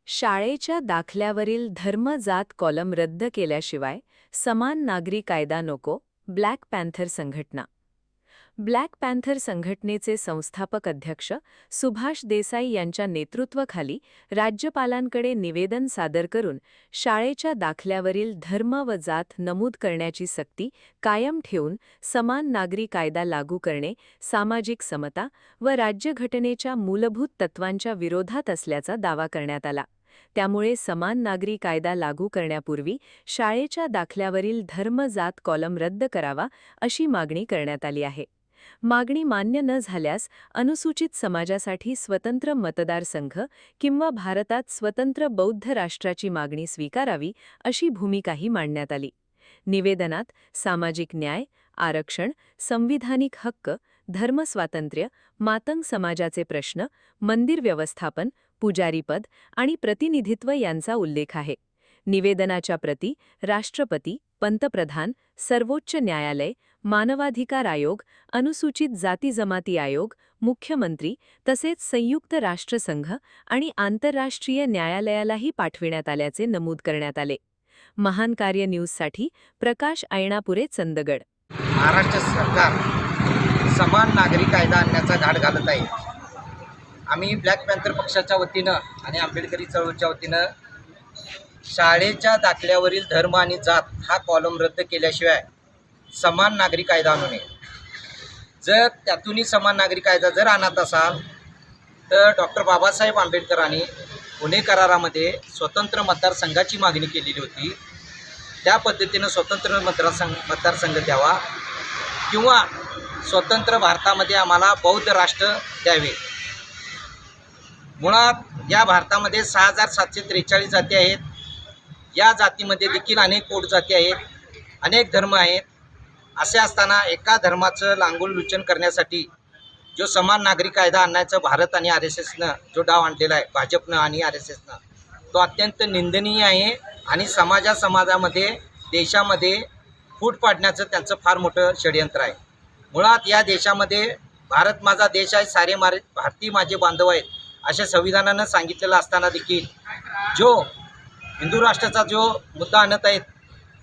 शाळेच्या दाखल्यावरील धर्म जात कॉलम रद्द केल्याशिवाय समान नागरी कायदा नको, ब्लॅक पॅन्थर संघटना. ब्लॅक पॅन्थर संघटनेचे संस्थापक अध्यक्ष सुभाष देसाई यांच्या नेतृत्वाखाली राज्यपालांकडे निवेदन सादर करून शाळेच्या दाखल्यावरील धर्म व जात नमूद करण्याची सक्ती कायम ठेवून समान नागरी कायदा लागू करणे सामाजिक समता व राज्यघटनेच्या मूलभूत तत्वांच्या विरोधात असल्याचा दावा करण्यात आला. त्यामुळे समान नागरी कायदा लागू करण्यापूर्वी शाळेच्या दाखल्यावरील धर्म जात कॉलम रद्द करावा अशी मागणी करण्यात आली आहे. मागणी मान्य न झाल्यास अनुसूचित समाजासाठी स्वतंत्र मतदारसंघ किंवा भारतात स्वतंत्र बौद्ध राष्ट्राची मागणी स्वीकारावी अशी भूमिकाही मांडण्यात आली. निवेदनात सामाजिक न्याय, आरक्षण, संविधानिक हक्क, धर्मस्वातंत्र्य, मातंग समाजाचे प्रश्न, मंदिर व्यवस्थापन, पुजारीपद आणि प्रतिनिधित्व यांचा उल्लेख आहे. निवेदनाच्या प्रती राष्ट्रपती, पंतप्रधान, सर्वोच्च न्यायालय, मानवाधिकार आयोग, अनुसूचित जाती जमाती आयोग, मुख्यमंत्री तसेच संयुक्त राष्ट्रसंघ आणि आंतरराष्ट्रीय न्यायालयालाही पाठविण्यात आल्याचे नमूद करण्यात आले. महान कार्य न्यूजसाठी प्रकाश ऐणापुरे, चंदगड. महाराष्ट्र सरकार समान नागरी कायदा आणण्याचा घाट घालत आहे. आम्ही ब्लॅक पॅन्थर पक्षाच्या वतीनं आणि आंबेडकरी चळवळीच्या वतीनं शाळेच्या दाखल्यावरील धर्म आणि जात हा कॉलम रद्द केल्याशिवाय समान नागरी कायदा आणू नये. जर त्यातूनही समान नागरी कायदा जर आणत असाल तर डॉक्टर बाबासाहेब आंबेडकरांनी पुणे करारामध्ये स्वतंत्र मतदारसंघाची मागणी केलेली होती. त्या पद्धतीनं स्वतंत्र मतदारसंघ द्यावा किंवा स्वतंत्र भारतामध्ये आम्हाला बौद्ध राष्ट्र द्यावे. मुळात या भारतामध्ये 6743 जाती आहेत. या जातीमध्ये देखील अनेक पोटजाती आहेत, अनेक धर्म आहेत. असे असताना एका धर्माचं लांगुलुचन करण्यासाठी जो समान नागरी कायदा आणण्याचं भारत आणि RSSनं जो डाव आणलेला आहे, भाजपनं आणि RSSनं, तो अत्यंत निंदनीय आहे आणि समाजामध्ये देशामध्ये फूट पाडण्याचं त्यांचं फार मोठं षडयंत्र आहे. मुळात या देशामध्ये भारत माझा देश आहे, सारे भारतीय माझे बांधव आहेत अशा संविधानानं सांगितलेलं असताना देखील जो हिंदू राष्ट्राचा जो मुद्दा आणत आहेत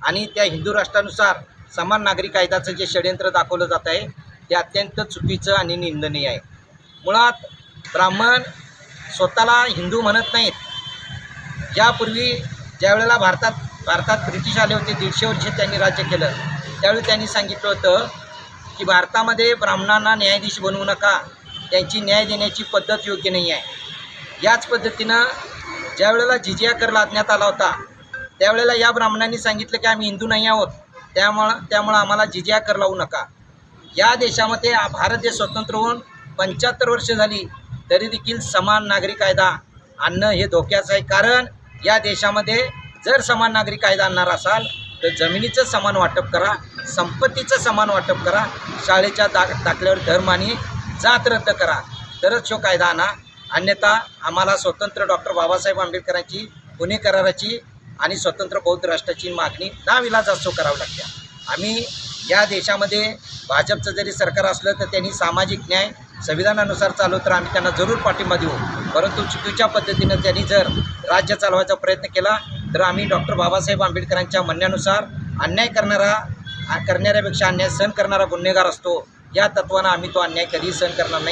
आणि त्या हिंदू राष्ट्रानुसार समान नागरी कायद्याचं जे षडयंत्र दाखवलं जात आहे ते अत्यंत चुकीचं आणि निंदनीय आहे. मुळात ब्राह्मण स्वतःला हिंदू म्हणत नाहीत. यापूर्वी ज्यावेळेला भारतात ब्रिटिश आले होते, 150 वर्षे त्यांनी राज्य केलं, त्यावेळी त्यांनी सांगितलं होतं की भारतामध्ये ब्राह्मणांना न्यायाधीश बनवू नका, त्यांची न्याय देण्याची पद्धत योग्य नाही आहे. याच पद्धतीनं ज्यावेळेला जिजिया कर लादण्यात आला होता त्यावेळेला या ब्राह्मणांनी सांगितलं की आम्ही हिंदू नाही आहोत, त्यामुळं आम्हाला जिजिया कर लावू नका. या देशामध्ये भारत देश स्वतंत्र होऊन 75 वर्ष झाली तरी देखील समान नागरी कायदा आणणं हे धोक्याचं आहे. कारण या देशामध्ये जर समान नागरी कायदा आणणार असाल तर जमिनीचं समान वाटप करा, संपत्तीचं समान वाटप करा, शाळेच्या दाखल्यावर धर्म आणि जात रद्द करा, तरच तो कायदा आणा. अन्यथा आम्हाला स्वतंत्र डॉक्टर बाबासाहेब आंबेडकरांची, पुणे कराराची आणि स्वतंत्र बौद्ध राष्ट्राची मागणी नाविलाज असो करावी लागते. आम्ही या देशामध्ये भाजपचं जरी सरकार असलं तर त्यांनी सामाजिक न्याय संविधानानुसार चालवलं तर आम्ही त्यांना जरूर पाठिंबा देऊ. परंतु चुकीच्या पद्धतीनं त्यांनी जर राज्य चालवायचा प्रयत्न केला तर आम्ही डॉक्टर बाबासाहेब आंबेडकरांच्या म्हणण्यानुसार अन्याय करणाऱ्यापेक्षा अन्याय सहन करणारा गुन्हेगार असतो, या तत्त्वानं आम्ही तो अन्याय कधीही सहन करणार नाही.